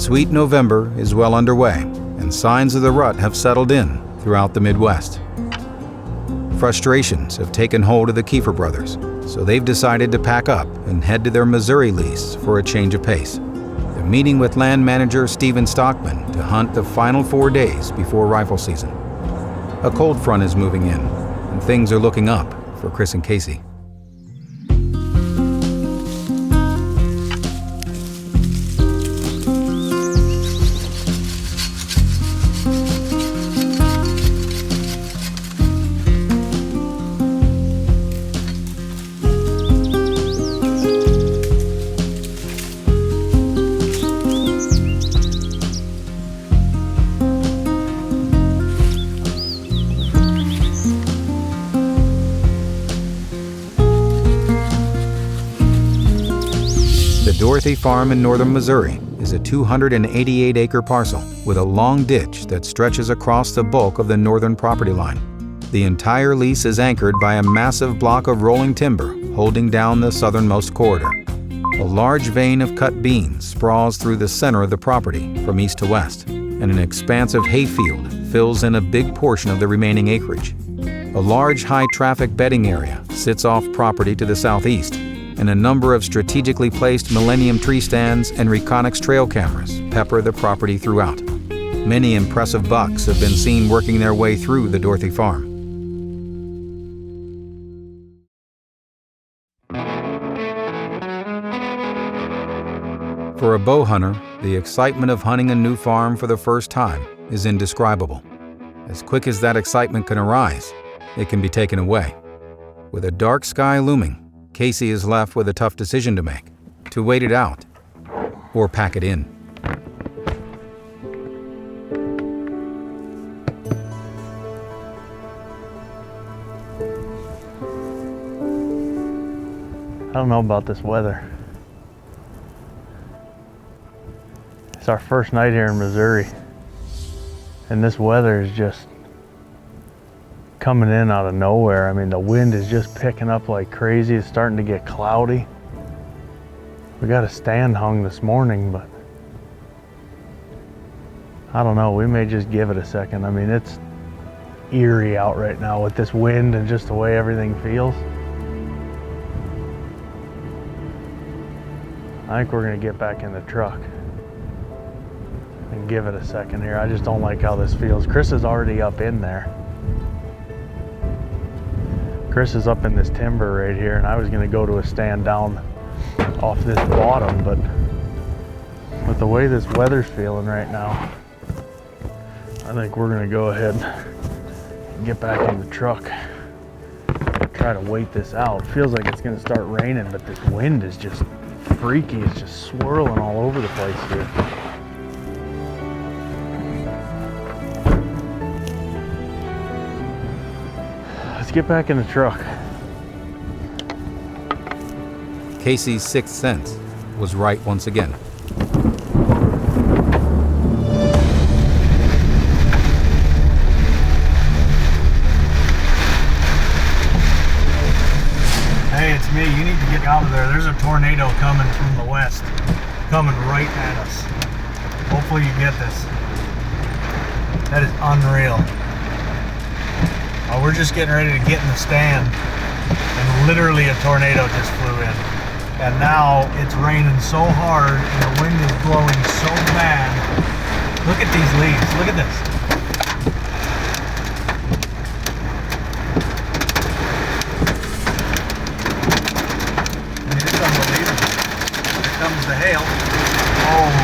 Sweet November is well underway, and signs of the rut have settled in throughout the Midwest. Frustrations have taken hold of the Keefer brothers, so they've decided to pack up and head to their Missouri lease for a change of pace. They're meeting with land manager Stephen Stockman to hunt the final 4 days before rifle season. A cold front is moving in, and things are looking up for Chris and Casey. The Dorothy Farm in northern Missouri is a 288-acre parcel with a long ditch that stretches across the bulk of the northern property line. The entire lease is anchored by a massive block of rolling timber holding down the southernmost corridor. A large vein of cut beans sprawls through the center of the property from east to west, and an expansive hayfield fills in a big portion of the remaining acreage. A large high-traffic bedding area sits off property to the southeast, and a number of strategically placed Millennium tree stands and Reconyx trail cameras pepper the property throughout. Many impressive bucks have been seen working their way through the Dorothy Farm. For a bow hunter, the excitement of hunting a new farm for the first time is indescribable. As quick as that excitement can arise, it can be taken away. With a dark sky looming, Casey is left with a tough decision to make: to wait it out or pack it in. I don't know about this weather. It's our first night here in Missouri, and this weather is just coming in out of nowhere. I mean, the wind is just picking up like crazy. It's starting to get cloudy. We got a stand hung this morning, but I don't know, we may just give it a second. I mean, it's eerie out right now with this wind and just the way everything feels. I think we're gonna get back in the truck and give it a second here. I just don't like how this feels. Chris is already up in there. Chris is up in this timber right here, and I was gonna go to a stand down off this bottom, but with the way this weather's feeling right now, I think we're gonna go ahead and get back in the truck, try to wait this out. Feels like it's gonna start raining, but this wind is just freaky. It's just swirling all over the place here. Let's get back in the truck. Casey's sixth sense was right once again. Hey, it's me. You need to get out of there. There's a tornado coming from the west, coming right at us. Hopefully you get this. That is unreal. We're just getting ready to get in the stand, and literally a tornado just flew in. And now it's raining so hard and the wind is blowing so bad. Look at these leaves. Look at this. I mean, it's unbelievable. Here comes the hail. Oh,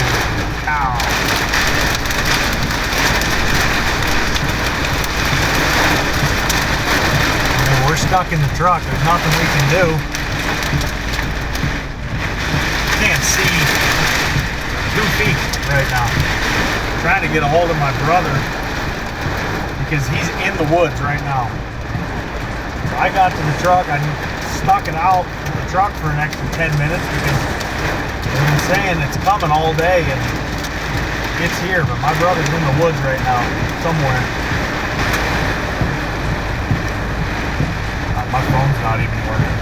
cow. We're stuck in the truck. There's nothing we can do. Can't see 2 feet right now. I'm trying to get a hold of my brother because he's in the woods right now. So I got to the truck. I stuck it out in the truck for an extra 10 minutes because they've been saying it's coming all day and it's here, but my brother's in the woods right now somewhere. My phone's not even working.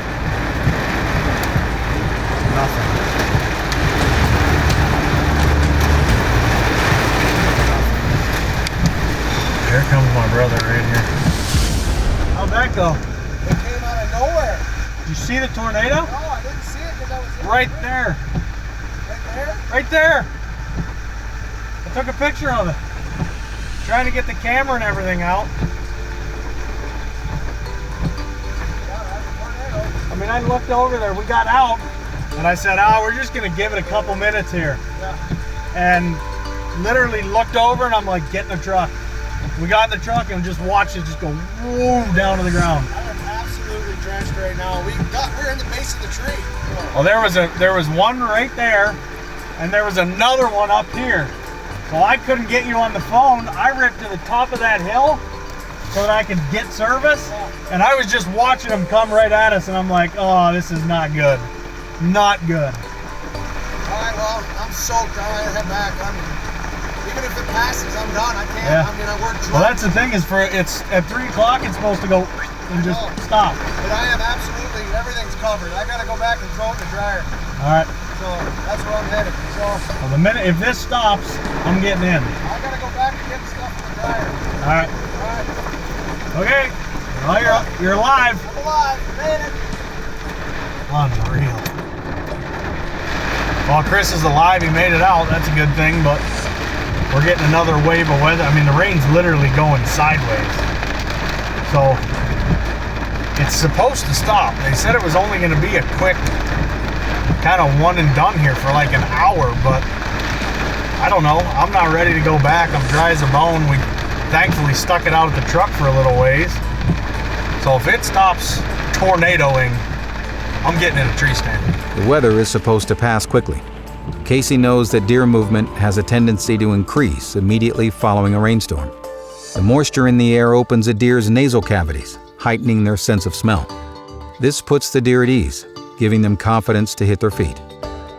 Nothing. brother right here. How'd that go? It came out of nowhere. Did you see the tornado? No, I didn't see it because I was Right there. right there. Right there. I took a picture of it. Trying to get the camera and everything out. Yeah, that's a tornado. I mean, I looked over there. We got out, and I said, "Oh, we're just gonna give it a couple minutes here." Yeah. And literally looked over, and I'm like, "Get in the truck." We got in the truck and just watched it just go whoa down to the ground. I am absolutely drenched right now. We're in the base of the tree. Well, there was one right there, and there was another one up here. So I couldn't get you on the phone. I ripped to the top of that hill so that I could get service, and I was just watching them come right at us, and I'm like, "Oh, this is not good, not good." All right, well, I'm soaked. I gotta head back. Even if it passes, I'm done. I can't. Yeah. I mean, I work drunk. Well, that's the thing is it's at 3 o'clock. It's supposed to go and just stop. But I am absolutely, everything's covered. I gotta go back and throw it in the dryer. All right. So that's where I'm headed. So Well, the minute if this stops, I'm getting in. I gotta go back and get stuff in the dryer. All right. All right. Okay. Well, you're alive. I'm alive. Made it. Unreal. Well, Chris is alive. He made it out. That's a good thing, but we're getting another wave of weather. I mean, the rain's literally going sideways. So it's supposed to stop. They said it was only going to be a quick kind of one and done here for like an hour, but I don't know. I'm not ready to go back. I'm dry as a bone. We thankfully stuck it out at the truck for a little ways. So if it stops tornadoing, I'm getting in a tree stand. The weather is supposed to pass quickly. Casey knows that deer movement has a tendency to increase immediately following a rainstorm. The moisture in the air opens a deer's nasal cavities, heightening their sense of smell. This puts the deer at ease, giving them confidence to hit their feet.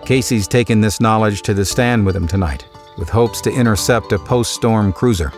Casey's taken this knowledge to the stand with him tonight, with hopes to intercept a post-storm cruiser.